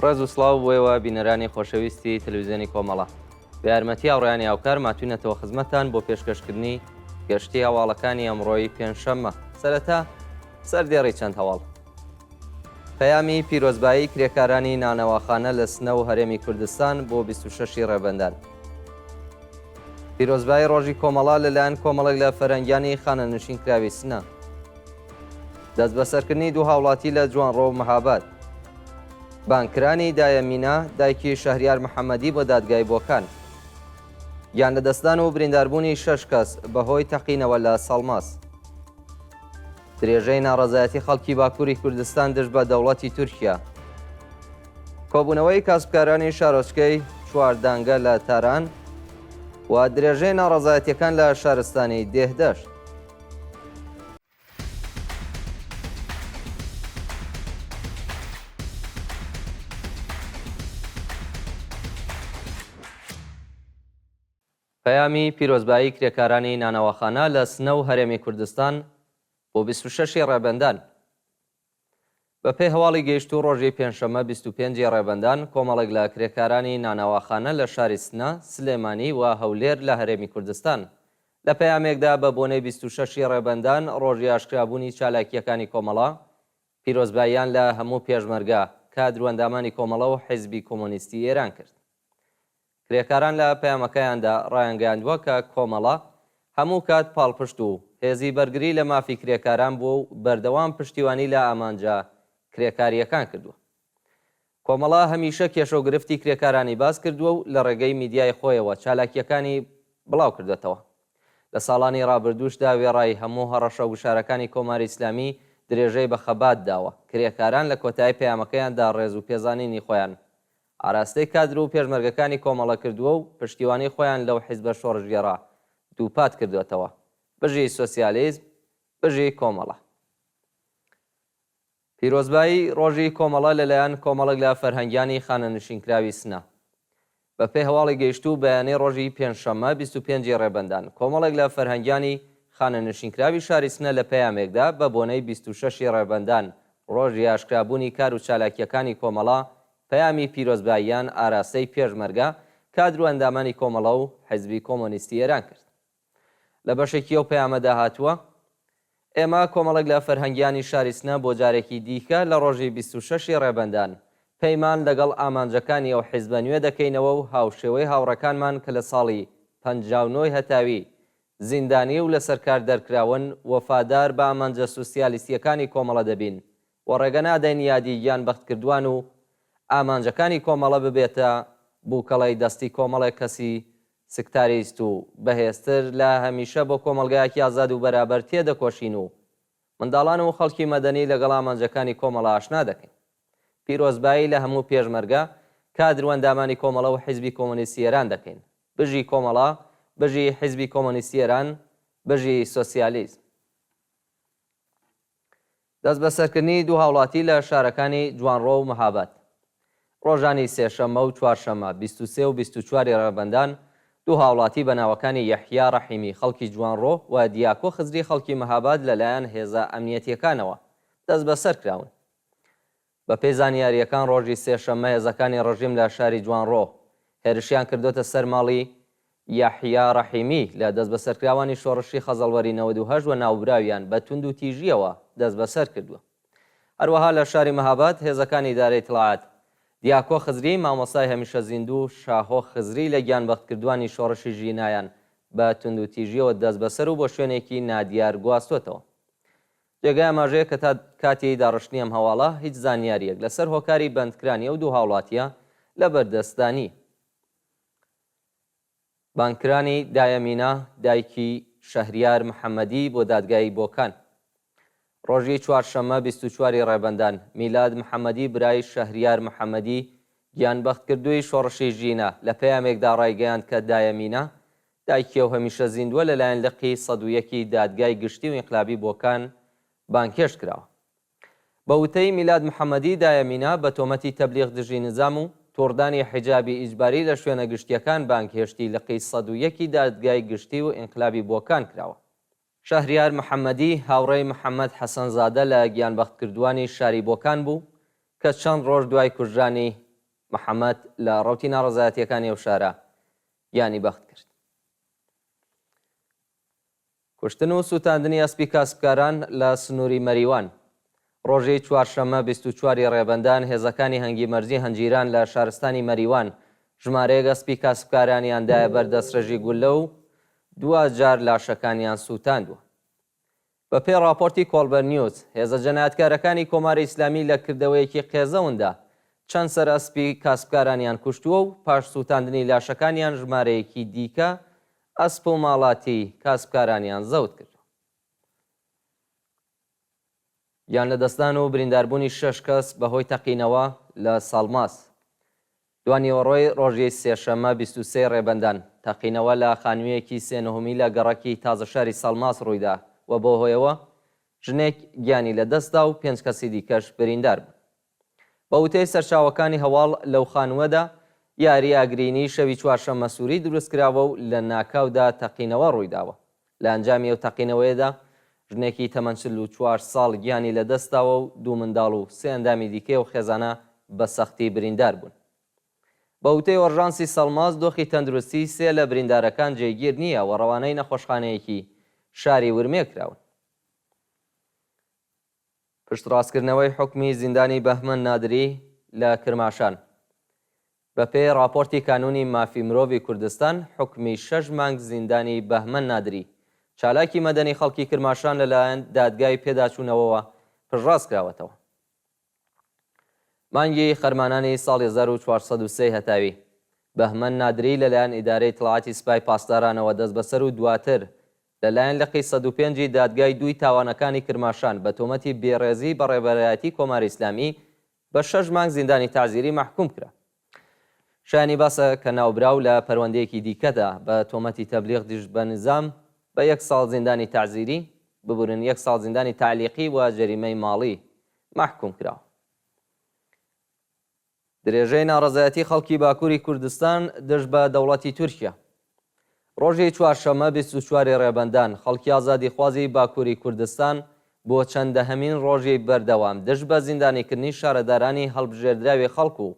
ڕێز و سڵاو بۆیەوە بینەرانی خۆشەویستی تەلەڤیزیۆنی کۆمەڵە بە یارمەتی هاوڕێیانی هاوکار ماتوینەتەوە خزمەتتان بۆ پێشکەشکردنی گەشتی هەواڵەکانی ئەمڕۆی پێنجشەممە. سەرەتا سەردێڕی چەند هەواڵ. پەیامی پیرۆزبایی کرێکارانی نانەواخانە لە سنە و هەرێمی کوردستان بۆ 26 ڕێبەندان. پیرۆزبایی ڕۆژی کۆمەڵا لەلایەن کۆمەڵێک لە فەرەنگیانی خانەنشینکراوی سنە. دەست بەسەرکردنی دوو هاوڵاتی لە جوانڕۆ و مەهاباد. بانکرانی دایەمینە دایکی شەهریار محەممەدی بۆ دادگای بۆکان. گیان لەدەستدان و برینداربوونی 6 کەس بەهۆی تەقینەوە لە سەڵماس. درێژەی ناڕەزایەتی خەڵکی باکووری کوردستان دژ بە دەوڵەتی تورکیا. کۆبوونەوەی کاسبکارانی شارۆچکەی چواردانگە لە تاران و درێژەی ناڕەزایەتیەکان لە شارستانی دێهدەشت. پەیامی پیرۆزبایی کرێکارانی نانەواخانە لە سنە و هەرێمی کوردستان بۆ 26 ڕێبەندان. بە پێی هەواڵی گەیشت و ڕۆژی پێنجشەممە 25 ڕێبەندان کۆمەڵێک لە کرێکارانی نانەواخانە لە شاری سنە، سلێمانی و هەولێر لە هەرێمی کوردستان لە پەیامێکدا بە بۆنەی 26 ڕێبەندان ڕۆژی ئاشکرابوونی چالاکیەکانی کۆمەڵا پیرۆزباییان لە هەموو پێشمەرگە کادر و ئەندامانی کۆمەڵە و حیزبی کۆمۆنیستی ئێران کرد. کرێکاران لە پەیامەکەیاندا ڕایانگەیاندووە کە کۆمەڵە هەموو کات پاڵپشت و هێزی بەرگری لە مافی کرێکاران بووە و بەردەوام پشتیوانی لە ئامانجا کرێکاریەکان کردووە. کۆمەڵە هەمیشە کێشە و گرفتی کرێکارانی باز کردووە و لە ڕێگەی میدیای خۆیەوە چالاکیەکانی بڵاو کردێتەوە. لە ساڵانی ڕابردووشدا وێڕای هەموو هەڕەشە و گشارەکانی کۆماری ئیسلامی درێژەی بە خەبات داوە. کرێکاران لە کۆتایی پەیامەکەیاندا ڕێز و پێزانینی خۆیان ئاراستەی کادر و پێشمەرگەکانی کۆمەڵە کردووە و پشتیوانی خۆیان لەو حیزبە شۆڕژگێڕا دووپات کردوێتەوە، بژی سۆسیالیزم، بژی کۆمەڵە. پیرۆزبایی ڕۆژی کۆمەڵە لەلایەن کۆمەڵێک لە فەرهەنگیانی خانەنشینکراوی سنە. بە پێی هەواڵی گەیشت و بەیانەی ڕۆژی پێنجشەممە 25 ڕێبەندان کۆمەڵێک لە فەرهەنگیانی خانەنشینکراوی شاری سنە لە پەیامێکدا بە بۆنەی 26 ڕێبەندان ڕۆژی ئاشکرابوونی کار و چالاکیەکانی کۆمەڵە پەیامی پیرۆزباییان ئاراستەی پێشمەرگە کادر و ئەندامانی کۆمەڵە و حیزبی کۆمۆنیستی ئێران کرد. لە بەشێکی ئەو پەیامەدا هاتووە: ئێمە کۆمەڵێک لە فەرهەنگیانی شاری سنە بۆ جارێکی دیکە لە ڕۆژی 26 ڕێبەندان پەیمان لەگەڵ ئامانجەکانی ئەو حیزبە نوێ دەکەینەوە و هاوشێوەی هاوڕەکانمان کە لە ساڵی 59 هەتاوی زیندانی و لە سەرکار دەرکراون وەفادار بە ئامانجە سوسیالیستیەکانی کۆمەڵە دەبین و ڕێگە نادەین یادی گیان بەختکردوان و ئامانجەکانی کۆمەڵە ببێتە بووکەڵەی دەستی کۆمەڵێک کەسی سکتاریست و بەهێزتر لە هەمیشە بۆ کۆمەلگایەکی ئازاد و بەرابەر تێدەکۆشین و منداڵان و خەڵکی مەدەنی لەگەڵ ئامانجەکانی کۆمەڵە ئاشنا دەکەین. پیرۆزبایی لە هەموو پێشمەرگە کادر و ئەندامانی کۆمەڵە و حیزبی کۆمۆنیستی ئێران دەکەین، بژی کۆمەڵە، بژی حیزبی کۆمۆنیستی ئێران، بژی سۆسیالیزم. دەست بەسەرکردنی دوو هاوڵاتی لە شارەکانی جوانڕۆ و مەهاباد. ڕۆژانی سێشەممە و چوارشەممە 23 و 24 ڕێبەندان دوو هاوڵاتی بە ناوەکانی یەحیا ڕەحیمی خەڵکی جوانڕۆ و دیاکۆ خزری خەڵکی مەهاباد لەلایەن هێزە ئەمنیەتیەکانەوە دەست بەسەر کراون. بە پێی زانیاریەکان ڕۆژی سێشەممە هێزەکانی ڕژیم لە شاری جوانڕۆ هێرشیان کردوتە سەر ماڵی یەحیا ڕەحیمی لە دەست بەسەرکراوانی شۆڕشی خەزەڵوەری 98 و ناوبراویان بە توند و تیژیەوە دەست بەسەر کردووە. هەروەها لە شاری مەهاباد هێزەکانی دارەی تڵعات دیاکۆ خزری مامۆستای هەمیشە زیندوو شاهۆ خزری لە گیانبەختکردوانی شۆڕشی ژینایان بە توند و تیژیەوە دەست بەسەر و بۆ شوێنێکی نادیار گواستوتەوە. جێگای ئاماژەیە کە تا کاتی داڕشتنی ئەم هەواڵە هیچ زانیاریەک لەسەر هۆکاری بەندکرانی ئەو دوو هاوڵاتیە لە بەردەستدانی. بانکرانی دایەمینە دایکی شەهریار محەممەدی بۆ دادگای بۆکان. ڕۆژی چوارشەممە 24 ڕێبەندان میلاد محەممەدی برای شەهریار محەممەدی گیانبەختکردووی شۆڕشی ژینە لە پەیامێکدا ڕایگەیاند کە دایەمینە دایکی و هەمیشە زیندووە لەلایەن لقی 101 دادگای گشتی و ئینقلابی بۆکان بانکێش کراوە. بە وتەی میلاد محەممەدی دایەمینە بە تۆمەتی تەبلیغ دژی نزام و تۆڕدانی حیجابی ئیجباری لە شوێنە گشتیەکان بانکهێشتی لقی 101 دادگای گشتی و ئینقلابی بۆکان کراوە. شەهریار محەممەدی هاوڕێی محەممەد حەسەنزادە لە گیانبەختکردوانی شاری بۆکان بوو کە چەند ڕۆژ دوای کوژرانی محەممەد لە ڕەوتی ناڕەزایەتیەکانی ئەو شارە یانی بەخت کرد. کوشتن و سوتاندنی ئەسپی کاسبکاران لە سنووری مەریوان. ڕۆژەی چوارشەممە 24 ڕێبەندان هێزەکانی هەنگی مەرجی هەنجیران لە شارستانی مەریوان ژمارەیەک ئەسپی کاسبکارانیاندایە بەردەستڕێژی گولە و 2 جار لاشەکانیان سوتاندووە. بە پێی راپۆرتی کۆڵبەر نیوز، هێزە جەنایەتکارەکانی کۆماری ئیسلامی لە کردەوەیەکی قێزەوندا چەند سەر ئەسپی کاسبکارانیان کوشتووە و پاش سوتاندنی لاشەکانیان ژمارەیەکی دیکە ئەسپ و ماڵاتی کاسبکارانیان زەوت کرد. یان لە دەستدان و برینداربوونی 6 کەس بەهۆی تەقینەوە لە ساڵماس. دوانیوەڕۆی ڕۆژی سێشەممە 23 ڕێبەندان تەقینەوە لە خانوویەکی سێنەهەمی لە گەڕەکی تازە شاری ساڵماس ڕوویدا و بۆ هۆیەوە ژنێک گیانی لە دەستدا و 5 کەسی دیکەش بریندار بوون. بە وتەی سەرچاوەکانی هەواڵ لەو خانووەدا یاری ئاگرینی شەوی چوارشەممە سووری دروستکراوە و لە ناکاودا تەقینەوە ڕوویداوە. لە ئەنجامی ئەو تەقینەوەیەدا ژنێکی تەمەن 44 ساڵ گیانی لە دەستاوە و 2 منداڵ و 3 ئەندامی دیکەی و خێزانە بە سەختی بریندار بوون. بە وتەی ئۆرژانسی سەڵماس دۆخی تەندروستی 3 لە بریندارەکان جێگیر نییە و ڕەوانەی نەخۆشخانەیەکی شاری ورمێ کراون. پشتڕاستکردنەوەی حکمی زیندانی بەهمەن نادری لە کرماشان. بە پێی راپۆرتی کانونی مافی مرۆڤی کوردستان، حکمی 6 مانگ زیندانی بەهمەن نادری چالاکی مەدەنی خەڵکی کرماشان لەلایەن دادگای پێداچوونەوەوە پشتڕاست کراوەتەوە. مانگی خەرمانانی ساڵی 1403 هەتاوی بەهمەن نادری لەلایەن ئیدارەی تڵاعاتی سوپای پاسدارانەوە دەست بەسەر و دواتر لەلایەن لقی 105 دادگای دوی تاوانەکانی کرماشان بە تۆمەتی بێڕێزی بە ڕێبەرایەتی کۆماری ئیسلامی بە 6 مانگ زیندانی تعزیری محکوم کرا. شایانی باسە کە ناوبراو لە پەروەندەیەکی دیکەدا بە تۆمەتی تەبلیغ دیژ بە نظام بە 1 ساڵ زیندانی تعزیری، ببورن 1 ساڵ زیندانی تعلیقی و جەریمەی ماڵی محکوم کراوە. درێژەی ناڕەزایەتی خەڵکی باکووری کوردستان دژ بە دەوڵەتی تورکیا. ڕۆژی چوارشەممە 24 ڕێبەندان خەڵکی ئازادیخوازی باکووری کوردستان بۆ چەندەهەمین ڕۆژی بەردەوام دژ بە زیندانیکردنی شارەدارانی هەڵبژێردراوی خەڵکو و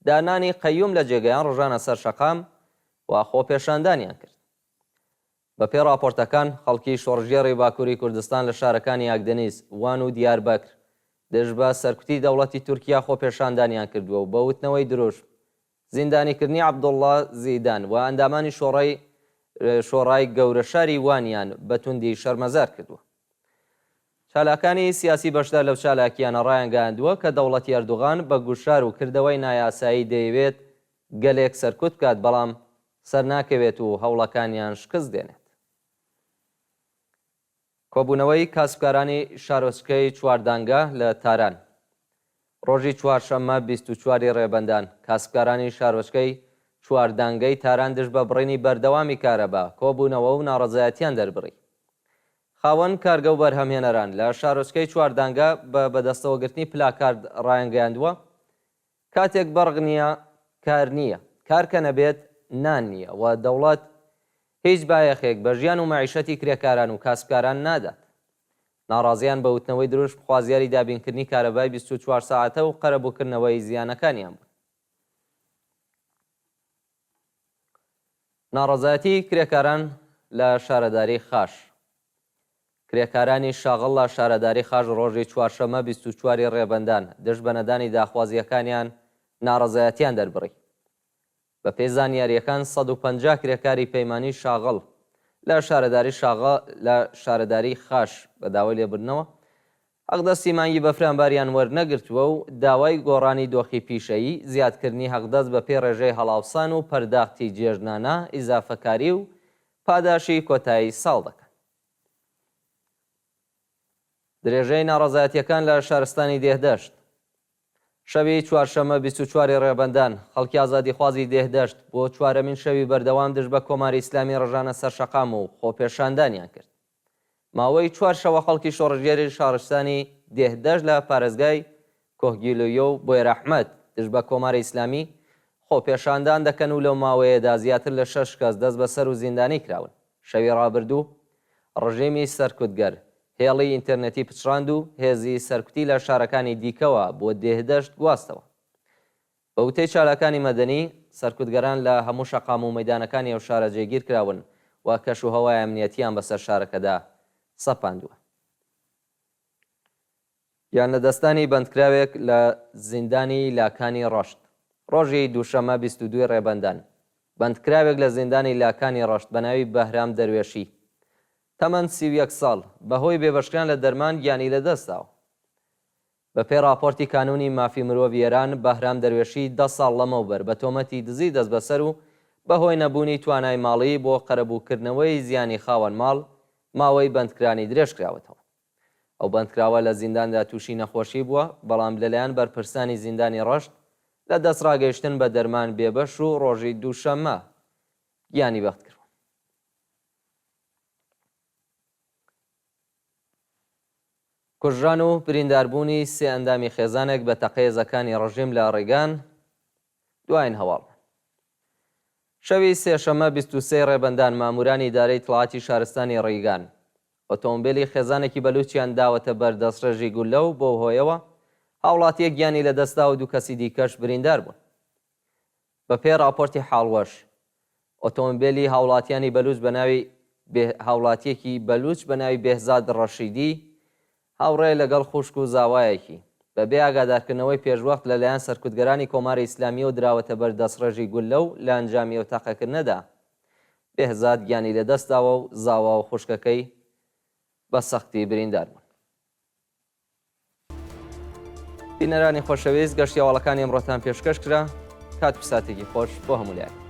دانانی قەیوم لە جێگەیان ڕژانە سەر شەقام و خۆپێشاندانیان کرد. بە پێی راپۆرتەکان خەڵکی شۆڕژێڕی باکووری کوردستان لە شارەکانی ئاگدەنیس، وان و دیاربەکر دژ بە سەرکوتی دەوڵەتی تورکیا خۆپێشاندانیان کردووە و بە وتنەوەی دروشت زیندانیکردنی عەبدوڵڵا زیدان و ئەندامانی شۆڕای گەورە شاری وانیان بەتوندی شەرمەزار کردووە. چالاکانی سیاسی بەشدار لەو چالاکیانە ڕایانگەاندووە کە دەوڵەتی ئەردوغان بە گوشار و کردەوەی نایاسایی دەیەوێت گەلێک سەرکوت بکات، بەڵام سەر ناکەوێت و هەوڵەکانیان شکست دێنێت. کۆبوونەوەی کاسبکارانی شارۆچکەی چواردانگە لە تاران. ڕۆژی چوارشەممە 24 ڕێبەندان کاسبکارانی شارۆچکەی چواردانگەی تاران دژ بە بڕینی بەردەوامی کارەبا، کۆبوونەوە و ناڕەزایەتیان دەربڕی. خاوەن کارگە و بەرهەمهێنەران لە شارۆچکەی چواردانگە بە بەدەستەوەگرتنی پلاکارد ڕایانگەیاندووە کاتێک بەڕق نییە کار نییە، کارکە نەبێت نان نییە و دەوڵەت هیچ بایەخێک بە ژیان و مەعیشەتی کرێکاران و کاسبکاران نادات. ناڕازیان بە وتنەوەی دروشت خوازیاری دابینکردنی کارەبای 24 ساعتە و قەرەبووکردنەوەی زیانەکانیان بوو. ناڕەزایەتی کرێکاران لە شارەداری خاش. کرێکارانی شاغڵ لە شارەداری خاش ڕۆژی چوارشەممە 24 ڕێبەندان دژ بە نەدانی داخوازیەکانیان ناڕەزایەتیان دەربڕی. بە پێی زانیاریەکان 150 کرێکاری پەیمانی شاغڵ لە شارەداری خاش بە داوای لێبردنەوە حەقدەستی مانگی بەفرانباریان وەرنەگرتووە و داوای گۆڕانی دۆخی پیشەیی، زیادکردنی حەقدەست بە پێی ڕێژەی هەڵاوسان و پەرداختی جێژنانە، ئیزافەکاری و پاداشی کۆتایی ساڵ دەکەن. درێژەی ناڕەزایەتیەکان لە شارستانی دێهدەشت. شەوی چوارشەممە 24 ڕێبەندان خەڵکی ئازادیخوازی دێهدەشت بۆ چوارەمین شەوی بەردەوام دژ بە کۆماری ئیسلامی ڕژانە سەر شەقام و خۆپێشاندانیان کرد. ماوەی 4 شەوە خەڵکی شۆڕژێری شارستانی دێهدەشت لە پارێزگای کۆهگیلۆیە و بۆیرەحمەد دژ بە کۆماری ئیسلامی خۆپێشاندان دەکەن و لەو ماوەیەدا زیاتر لە 6 کەس دەست بەسەر و زیندانی کراون. شەوی ڕابردوو ڕژێمی سەرکوتگەر هێڵی ئینتەرنێتی پچڕاند و هێزی سەرکوتی لە شارەکانی دیکەوە بۆ دێهدەشت گواستەوە. بە وتەی چالاکانی مەدەنی سەرکوتگەران لە هەموو شەقام و مەیدانەکانی ئەو شارە جێگیر کراون و کەش و هەوای ئەمنیەتیان بەسەر شارەکەدا سەپاندووە. یان لە دەستانی بەندکراوێک لە زیندانی لاکانی ڕەشت ڕۆژی دووشەمە 22 ڕێبەندان بەندکراوێک لە زیندانی لاکانی ڕەشت بە ناوی بەهرام دەروێشی تەمەەن 31 ساڵ بەهۆی بێبەشکران لە دەرمان گیانی لەدەستاوە. بە پێی راپۆرتی کانونی مافی مرۆڤ ئێران بەهرام دەروێشی 10 ساڵ لەمەوبەر بە تۆمەتی دزی دەست بەسەر و بەهۆی نەبوونی توانای ماڵی بۆ قەرەبووکردنەوەی زیانی خاوەن ماڵ ماوەی بەندکرانی درێژ کراوەتەوە. ئەو بەندکراوە لە زینداندا تووشی نەخۆشی بووە بەڵام لەلایەن بەرپرسانی زیندانی ڕەشت لە دەستڕاگەیشتن بە دەرمان بێبەش و ڕۆژی دووشەممە گیانی بەخت کردووە. کوژران و برینداربوونی سێ ئەندامی خێزانێک بە تەقەیەزەکانی ڕژیم لە ڕێگان دوایین هەواڵ. شەوی سێشەمە 23 ڕێبەندان مامورانی ئیدارەی تڵاتی شارستانی ڕێگان ئۆتۆمبیلی خێزانێکی بەلوچیان داوەتە بەر دەستڕێژی گولە و بۆ هۆیەوە هاوڵاتیەک گیانی لەدەستا و دوو کەسی دیکەش بریندار بوون. بە پێی راپۆرتی حاڵوەش ئۆتۆمبیلی هاوڵاتیانی بەلوچ بە ناوی هاوڵاتیەکی بەلوچ بە ناوی بێهزاد ڕەشیدی هاوڕێ لەگەڵ خوشک و زاوایەکی بەبێ ئاگادارکردنەوەی پێشوەخت لەلایەن سەرکوتگەرانی کۆماری ئیسلامی و دراوەتە بەر دەستڕێژی گولە و لە ئەنجامی ئەو تەقەکردنەدا بێهزاد گیانی لەدەستاوە و زاوا و خوشکەکەی بە سەختی بریندار بوون. بینەرانی خۆشەویست گەشتی هەواڵەکانی ئەمڕۆتان پێشکەش کرا کات پیساتێکی خۆش بۆ هەموو لایەک.